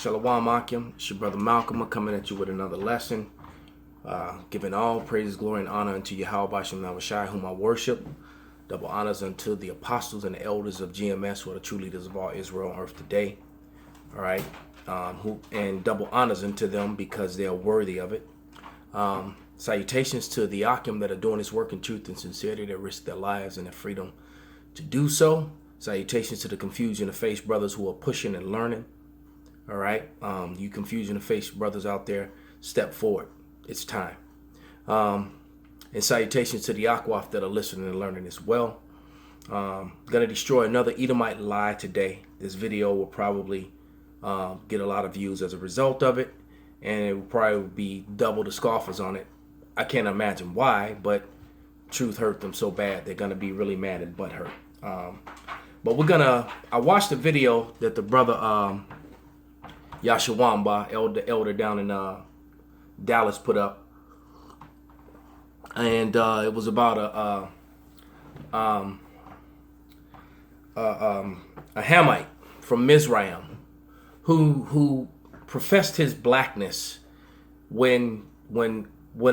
Shalom Akim, it's your brother MALCHAAMAH coming at you with another lesson. Giving all praises, glory, and honor unto Yahweh Shem Navashai, whom I worship. Double honors unto the apostles and the elders of GMS, who are the true leaders of all Israel on earth today. All right. And double honors unto them because they are worthy of it. Salutations to the Akim that are doing this work in truth and sincerity, that risk their lives and their freedom to do so. Salutations to the confusion of face brothers who are pushing and learning. All right. You confusion of face brothers out there, step forward. It's time. And salutations to the Akwaf that are listening and learning as well. Gonna destroy another Edomite lie today. This video will probably get a lot of views as a result of it, and it will probably be double the scoffers on it. I can't imagine why, but truth hurt them so bad they're gonna be really mad and butthurt. But I watched the video that the brother Yashawamba, elder down in Dallas, put up, and it was about a Hamite from Mizraim who professed his blackness when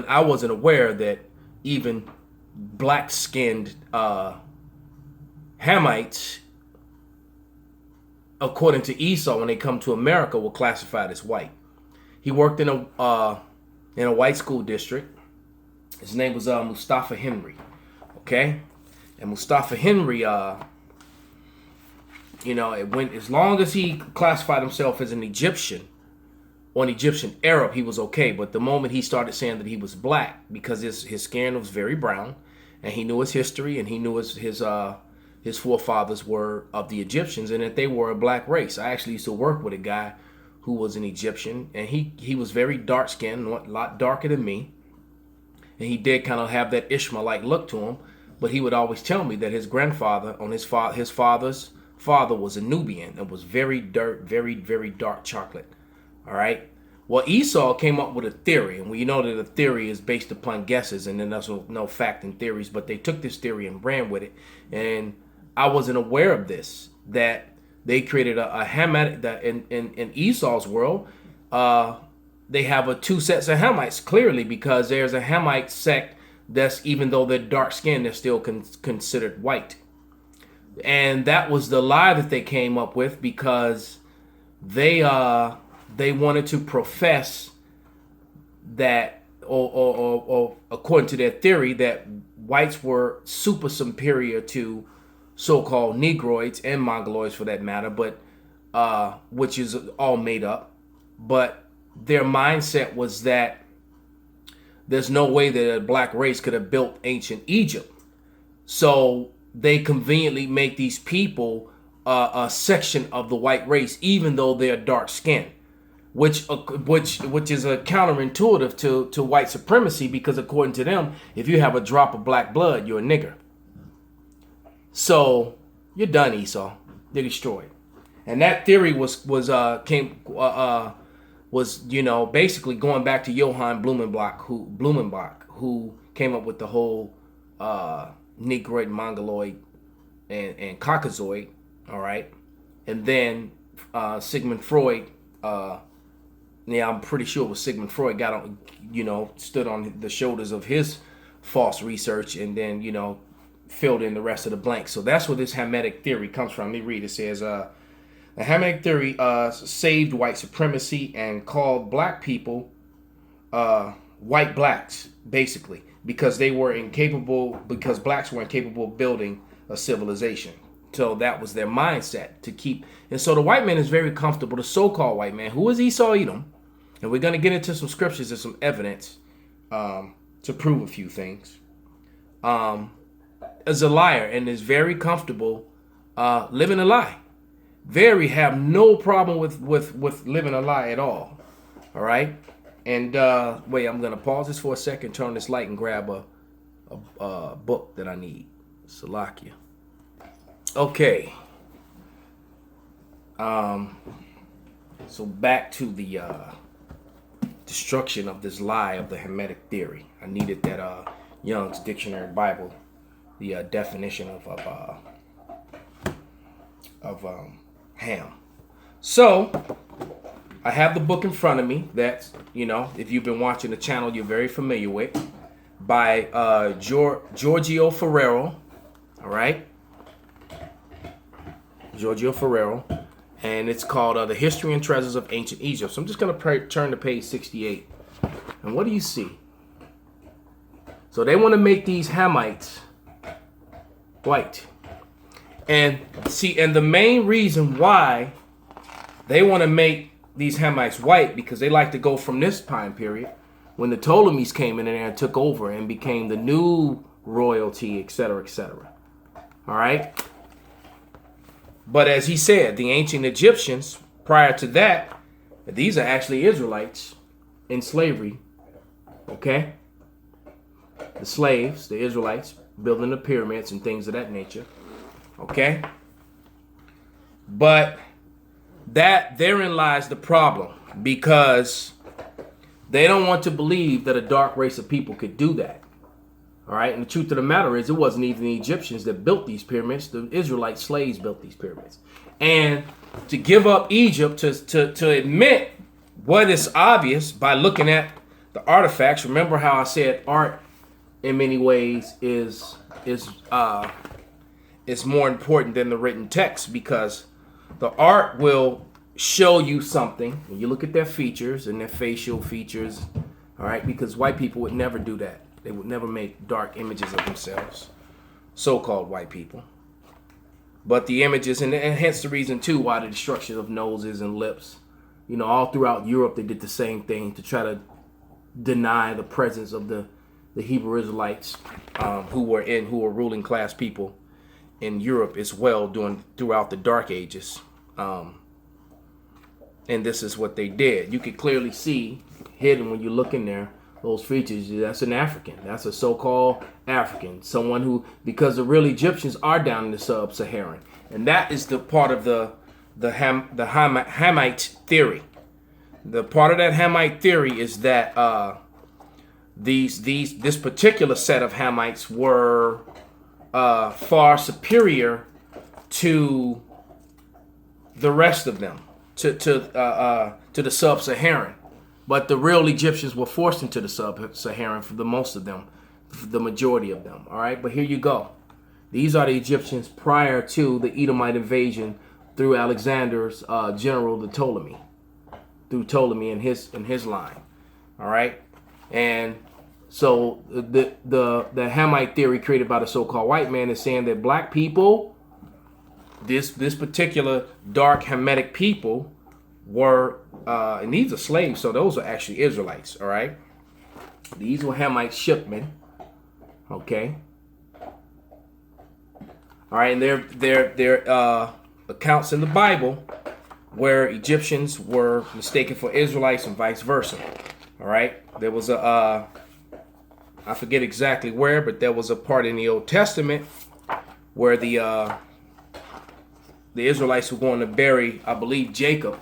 I wasn't aware that even black-skinned Hamites, according to Esau, when they come to America, were classified as white. He worked in a white school district. His name was Mustafa Henry. Okay, and Mustafa Henry, it went as long as he classified himself as an Egyptian or an Egyptian Arab, he was okay. But the moment he started saying that he was black, because his skin was very brown, and he knew his history, and he knew his forefathers were of the Egyptians, and that they were a black race. I actually used to work with a guy who was an Egyptian, and he was very dark skinned, a lot darker than me, and he did kind of have that Ishmaelite look to him. But he would always tell me that his grandfather, his father's father, was a Nubian and was very dark chocolate. All right. Well, Esau came up with a theory, and we know that a theory is based upon guesses, and then there's no fact in theories. But they took this theory and ran with it, and I wasn't aware of this, that they created a Hamite, that in Esau's world, they have two sets of Hamites, clearly, because there's a Hamite sect that's, even though they're dark skinned, they're still considered white. And that was the lie that they came up with, because they wanted to profess that, or according to their theory, that whites were super superior to so-called Negroids and Mongoloids, for that matter, but which is all made up. But their mindset was that there's no way that a black race could have built ancient Egypt. So they conveniently make these people a section of the white race, even though they're dark skinned, which is a counterintuitive to white supremacy, because according to them, if you have a drop of black blood, you're a nigger. So you're done, Esau. They're destroyed. And that theory was basically going back to Johann Blumenbach, who came up with the whole Negroid, Mongoloid, and Caucasoid. All right, and then Sigmund Freud. I'm pretty sure it was Sigmund Freud got on, stood on the shoulders of his false research, and then filled in the rest of the blanks. So that's where this Hamitic theory comes from. Let me read. It says, the Hamitic theory saved white supremacy and called black people white blacks, basically, because blacks were incapable of building a civilization. So that was their mindset to keep. And so the white man is very comfortable, the so-called white man, who is Esau Edom, and we're going to get into some scriptures and some evidence to prove a few things, is a liar and is very comfortable living a lie. Have no problem with living a lie at all. All right. And wait, I'm going to pause this for a second, turn on this light, and grab a book that I need. Salakia. Okay. So back to the destruction of this lie of the Hamitic theory. I needed that Young's Dictionary Bible, the definition of ham. So I have the book in front of me that, if you've been watching the channel, you're very familiar with, by Giorgio Ferrero. All right. Giorgio Ferrero. And it's called The History and Treasures of Ancient Egypt. So I'm just going to turn to page 68. And what do you see? So they want to make these Hamites white. And the main reason why they want to make these Hamites white, because they like to go from this time period when the Ptolemies came in there and took over and became the new royalty, etc., etc. All right. But as he said, the ancient Egyptians, prior to that, these are actually Israelites in slavery. Okay? The slaves, the Israelites, building the pyramids and things of that nature. Okay? But therein lies the problem, because they don't want to believe that a dark race of people could do that. All right, and the truth of the matter is, it wasn't even the Egyptians that built these pyramids. The Israelite slaves built these pyramids. And to give up Egypt, to admit what is obvious by looking at the artifacts. Remember how I said art, in many ways, is more important than the written text, because the art will show you something when you look at their features and their facial features. All right, because white people would never do that. They would never make dark images of themselves, so-called white people. But the images, and hence the reason, too, why the destruction of noses and lips. All throughout Europe, they did the same thing to try to deny the presence of the Hebrew Israelites, who were ruling class people in Europe as well throughout the Dark Ages. And this is what they did. You could clearly see, hidden when you look in there, those features. That's an African. That's a so-called African. Someone who, because the real Egyptians are down in the sub-Saharan. And that is the part of the Hamite theory. The part of that Hamite theory is that this particular set of Hamites were far superior to the rest of them, to the sub-Saharan. But the real Egyptians were forced into the sub-Saharan for the most of them, the majority of them. All right, but here you go. These are the Egyptians prior to the Edomite invasion through Alexander's general, the Ptolemy, through Ptolemy and his line. All right, and so the Hamite theory created by the so-called white man is saying that black people, this particular dark Hamitic people, were and these are slaves, so those are actually Israelites. All right, these were Hamite shipmen. Okay, all right, and there accounts in the Bible where Egyptians were mistaken for Israelites and vice versa. All right, there was I forget exactly where, but there was a part in the Old Testament where the Israelites were going to bury, I believe, Jacob.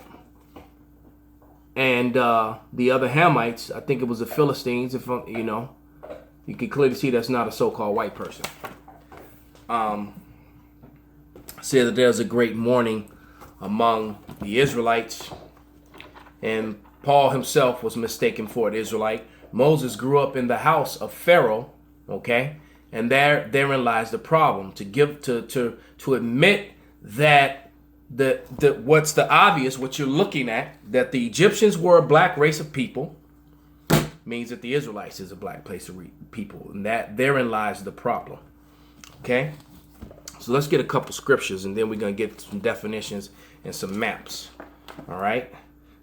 And the other Hamites, I think it was the Philistines, you can clearly see that's not a so-called white person. Said that there's a great mourning among the Israelites, and Paul himself was mistaken for an Israelite. Moses grew up in the house of Pharaoh, okay, and therein lies the problem. To admit that what's the obvious, what you're looking at, that the Egyptians were a black race of people, means that the Israelites is a black place of people, and that therein lies the problem. Okay, so let's get a couple scriptures, and then we're gonna get some definitions and some maps. All right,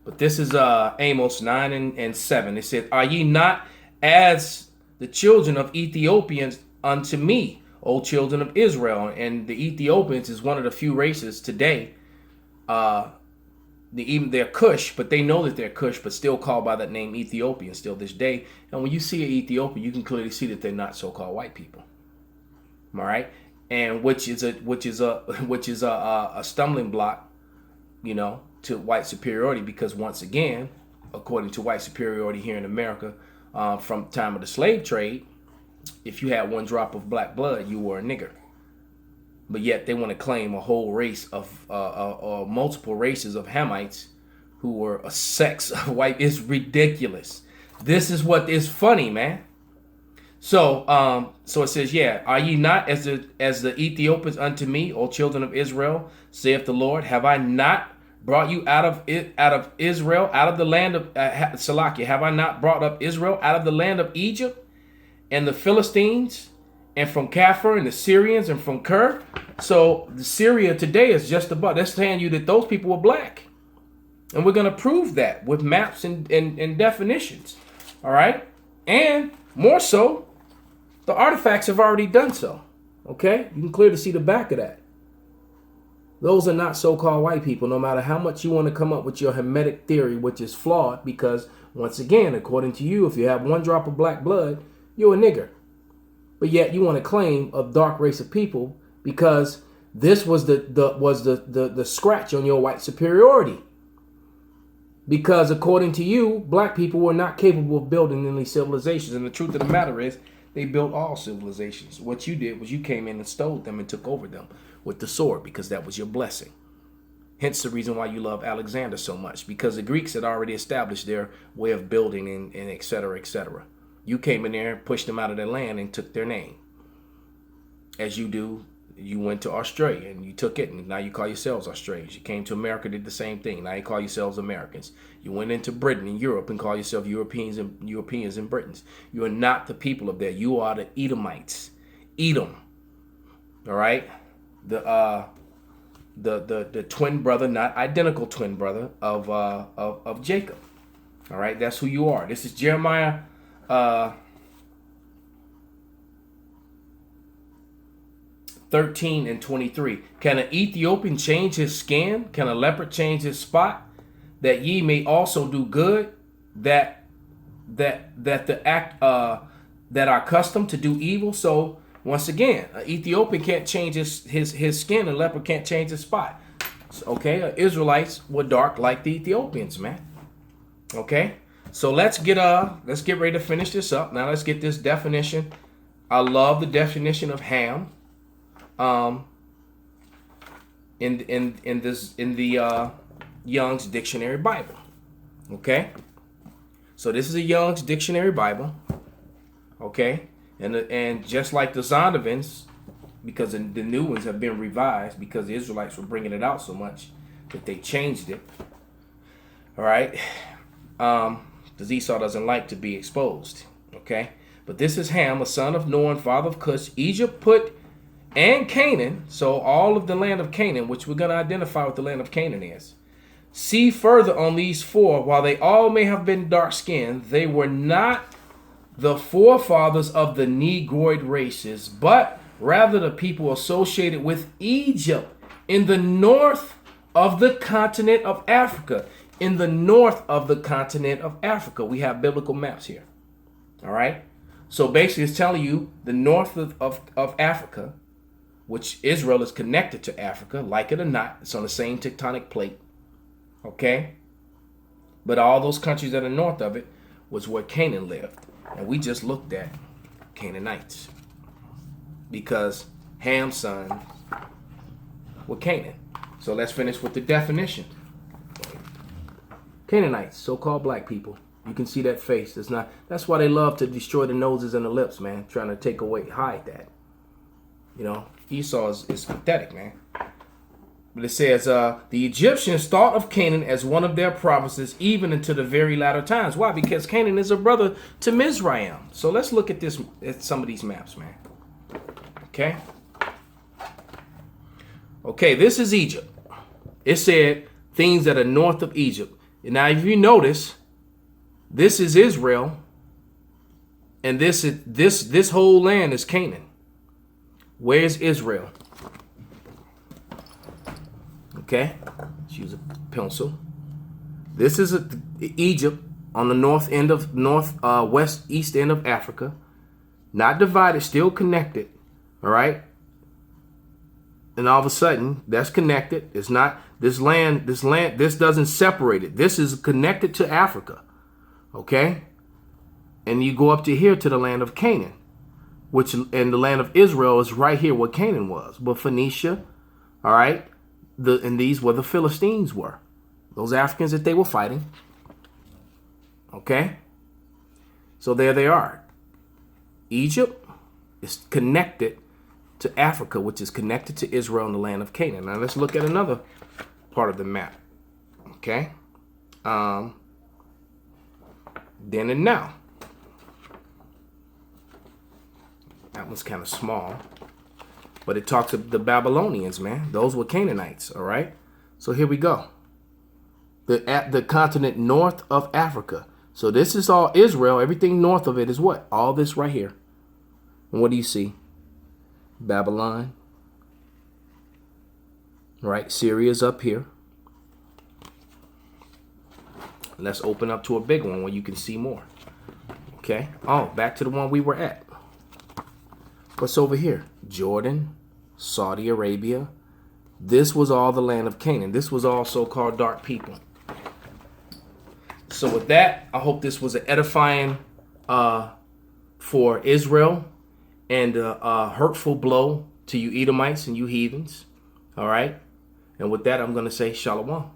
but this is Amos 9 and 7. It said, "Are ye not as the children of Ethiopians unto me, O children of Israel?" And the Ethiopians is one of the few races today. They're Cush, but they know that they're Cush, but still called by that name Ethiopian still this day. And when you see an Ethiopian, you can clearly see that they're not so-called white people. All right, and which is a stumbling block, to white superiority, because once again, according to white superiority here in America, from the time of the slave trade, if you had one drop of black blood, you were a nigger. But yet they want to claim a whole race of multiple races of Hamites who were a sex of white. It's ridiculous. This is what is funny, man. So so it says, yeah, are ye not as the Ethiopians unto me, O children of Israel, saith the Lord? Have I not brought you out of Israel, out of the land of Salakia? Have I not brought up Israel out of the land of Egypt and the Philistines and from Kaphir and the Syrians and from Ker? So the Syria today is just about, that's telling you that those people were black. And we're going to prove that with maps and definitions. All right. And more so, the artifacts have already done so. Okay. You can clearly see the back of that. Those are not so-called white people, no matter how much you want to come up with your Hamitic theory, which is flawed because, once again, according to you, if you have one drop of black blood, you're a nigger. But yet you want to claim a dark race of people because this was the scratch on your white superiority. Because according to you, black people were not capable of building any civilizations. And the truth of the matter is, they built all civilizations. What you did was you came in and stole them and took over them with the sword because that was your blessing. Hence the reason why you love Alexander so much, because the Greeks had already established their way of building and et cetera, et cetera. You came in there, pushed them out of their land and took their name. As you do, you went to Australia and you took it, and now you call yourselves Australians. You came to America, did the same thing. Now you call yourselves Americans. You went into Britain and Europe and call yourself Europeans and Britons. You are not the people of there. You are the Edomites. Edom. All right? The twin brother, not identical twin brother of Jacob. All right? That's who you are. This is Jeremiah 13 and 23. Can an Ethiopian change his skin? Can a leopard change his spot? That ye may also do good, that are accustomed to do evil. So once again, an Ethiopian can't change his skin, a leopard can't change his spot. So, okay, Israelites were dark like the Ethiopians, man. Okay, so let's get ready to finish this up. Now let's get this definition. I love the definition of Ham. In the Young's Dictionary Bible. Okay, so this is a Young's Dictionary Bible. Okay, and just like the Zondovans, because the new ones have been revised because the Israelites were bringing it out so much that they changed it. All right, because Esau doesn't like to be exposed. Okay, but this is Ham, a son of Noah, father of Cush, Egypt, Put, and Canaan. So all of the land of Canaan, which we're going to identify what the land of Canaan is. See further on these four, while they all may have been dark-skinned, they were not the forefathers of the Negroid races, but rather the people associated with Egypt in the north of the continent of Africa. In the north of the continent of Africa. We have biblical maps here. All right? So basically it's telling you the north of Africa, which Israel is connected to Africa, like it or not. It's on the same tectonic plate. Okay? But all those countries that are north of it was where Canaan lived. And we just looked at Canaanites. Because Ham's sons were Canaan. So let's finish with the definition. Canaanites, so-called black people. You can see that face. That's why they love to destroy the noses and the lips, man. Trying to take away, hide that. You know, Esau is pathetic, man. But it says, the Egyptians thought of Canaan as one of their provinces, even into the very latter times. Why? Because Canaan is a brother to Mizraim. So let's look at this, at some of these maps, man. Okay. Okay, this is Egypt. It said things that are north of Egypt. And now, if you notice, this is Israel, and this whole land is Canaan. Where's Israel? Okay, let's use a pencil. This is Egypt on the east end of Africa, not divided, still connected. All right, and all of a sudden that's connected. It's not this land. This doesn't separate it. This is connected to Africa. Okay, and you go up to here to the land of Canaan, and the land of Israel is right here where Canaan was. But Phoenicia, all right. And these were the Philistines were. those Africans that they were fighting. Okay? So there they are. Egypt is connected to Africa, which is connected to Israel and the land of Canaan. Now let's look at another part of the map. Okay? Then and now. That one's kind of small. But it talks of the Babylonians, man. Those were Canaanites, all right? So here we go. The continent north of Africa. So this is all Israel. Everything north of it is what? All this right here. And what do you see? Babylon. Right? Syria's up here. Let's open up to a big one where you can see more. Okay. Oh, back to the one we were at. What's over here? Jordan, Saudi Arabia. This was all the land of Canaan. This was all so-called dark people. So with that, I hope this was an edifying for Israel and a hurtful blow to you Edomites and you heathens. All right. And with that, I'm going to say shalom.